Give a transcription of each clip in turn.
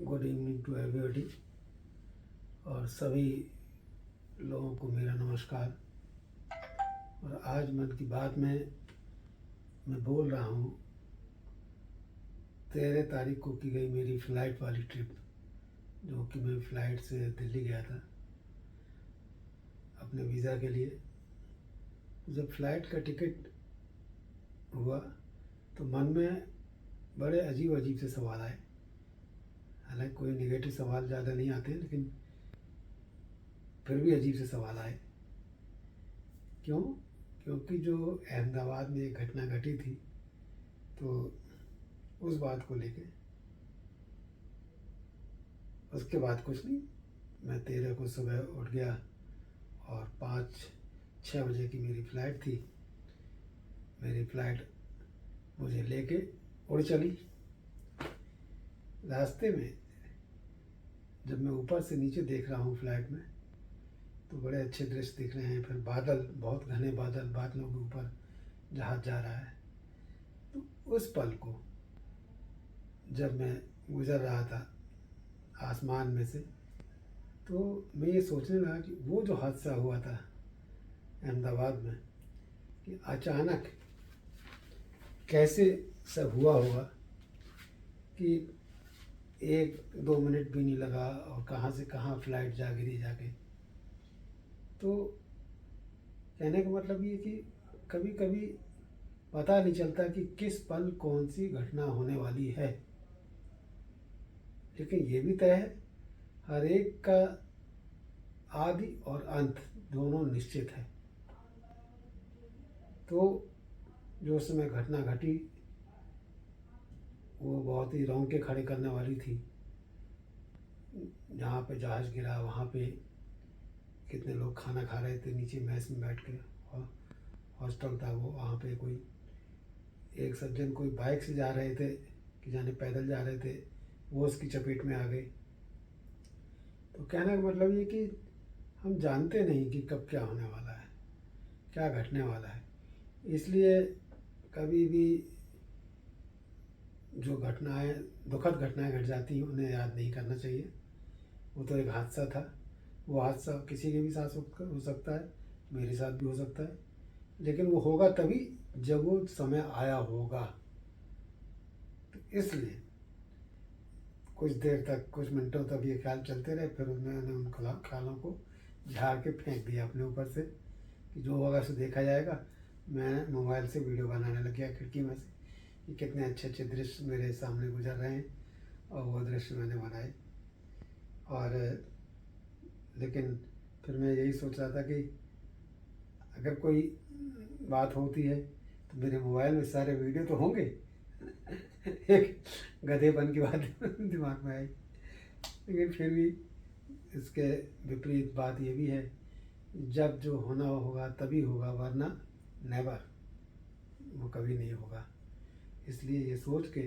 Good evening to everybody और सभी लोगों को मेरा नमस्कार। और आज मन की बात में मैं बोल रहा हूँ 13 तारीख को की गई मेरी फ़्लाइट वाली ट्रिप, जो कि मैं फ़्लाइट से दिल्ली गया था अपने वीज़ा के लिए। जब फ़्लाइट का टिकट हुआ तो मन में बड़े अजीब अजीब से सवाल आए। हालांकि कोई नेगेटिव सवाल ज़्यादा नहीं आते, लेकिन फिर भी अजीब से सवाल आए। क्यों? क्योंकि जो अहमदाबाद में एक घटना घटी थी, तो उस बात को लेके उसके बाद कुछ नहीं। मैं 13 को सुबह उठ गया और 5-6 बजे की मेरी फ़्लाइट थी। मेरी फ़्लाइट मुझे लेके उड़ चली। रास्ते में जब मैं ऊपर से नीचे देख रहा हूँ फ़्लाइट में, तो बड़े अच्छे दृश्य दिख रहे हैं। फिर बादल, बहुत घने बादल, बादलों के ऊपर जहाज़ जा रहा है। तो उस पल को जब मैं गुज़र रहा था आसमान में से, तो मैं ये सोचने लगा कि वो जो हादसा हुआ था अहमदाबाद में, कि अचानक कैसे सब हुआ होगा कि 1-2 मिनट भी नहीं लगा और कहाँ से कहाँ फ़्लाइट जा गिरी जाके। तो कहने का मतलब ये कि कभी कभी पता नहीं चलता कि किस पल कौन सी घटना होने वाली है, लेकिन ये भी तय है हर एक का आदि और अंत दोनों निश्चित है। तो जो समय घटना घटी वो बहुत ही रोंगटे खड़े करने वाली थी। जहाँ पे जहाज़ गिरा वहाँ पे कितने लोग खाना खा रहे थे नीचे मैस में बैठ के, और हॉस्टल था वो। वहाँ पे कोई एक सज्जन कोई बाइक से जा रहे थे कि जाने पैदल जा रहे थे, वो उसकी चपेट में आ गए। तो कहने का मतलब ये कि हम जानते नहीं कि कब क्या होने वाला है, क्या घटने वाला है। इसलिए कभी भी जो घटनाएं, दुखद घटनाएं घट जाती हैं, उन्हें याद नहीं करना चाहिए। वो तो एक हादसा था। वो हादसा किसी के भी साथ हो सकता है, मेरे साथ भी हो सकता है, लेकिन वो होगा तभी जब वो समय आया होगा। तो इसलिए कुछ देर तक, कुछ मिनटों तक ये ख्याल चलते रहे। फिर उन्होंने उन ख्यालों को झाड़ के फेंक दिया अपने ऊपर से कि जो होगा सो देखा जाएगा। मैं मोबाइल से वीडियो बनाने लग गया खिड़की में से कि कितने अच्छे अच्छे दृश्य मेरे सामने गुजर रहे हैं, और वो दृश्य मैंने बनाए। और लेकिन फिर मैं यही सोच रहा था कि अगर कोई बात होती है तो मेरे मोबाइल में सारे वीडियो तो होंगे। एक गधेपन की बात दिमाग में आई, लेकिन फिर भी इसके विपरीत बात ये भी है, जब जो होना होगा तभी होगा, वरना नेवर, वो कभी नहीं होगा। इसलिए ये सोच के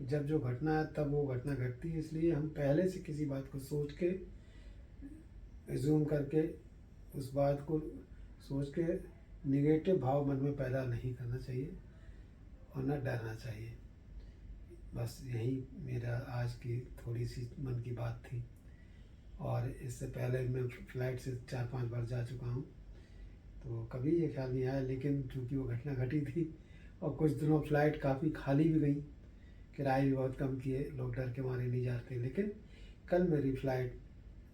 जब जो घटना है तब वो घटना घटती है। इसलिए हम पहले से किसी बात को सोच के, एज्यूम करके, उस बात को सोच के निगेटिव भाव मन में पैदा नहीं करना चाहिए और न डरना चाहिए। बस यही मेरा आज की थोड़ी सी मन की बात थी। और इससे पहले मैं फ़्लाइट से 4-5 बार जा चुका हूँ, तो कभी ये ख्याल नहीं आया। लेकिन चूँकि वो घटना घटी थी और कुछ दिनों फ़्लाइट काफ़ी खाली भी गई, किराए भी बहुत कम किए, लोग डर के मारे नहीं जाते। लेकिन कल मेरी फ़्लाइट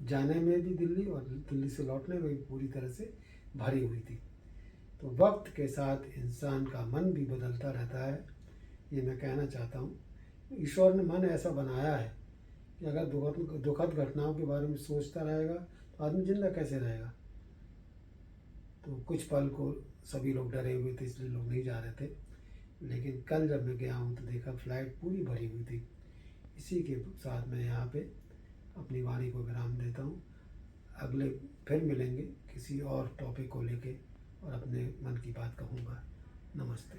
जाने में भी दिल्ली और दिल्ली से लौटने में भी पूरी तरह से भरी हुई थी। तो वक्त के साथ इंसान का मन भी बदलता रहता है, ये मैं कहना चाहता हूँ। ईश्वर ने मन ऐसा बनाया है कि अगर दुखद घटनाओं के बारे में सोचता रहेगा तो आदमी जिंदा कैसे रहेगा। तो कुछ पल को सभी लोग डरे हुए थे, इसलिए लोग नहीं जा रहे थे। लेकिन कल जब मैं गया हूँ तो देखा फ़्लाइट पूरी भरी हुई थी। इसी के साथ मैं यहाँ पे अपनी वाणी को विराम देता हूँ। अगले फिर मिलेंगे किसी और टॉपिक को लेके और अपने मन की बात कहूँगा। नमस्ते।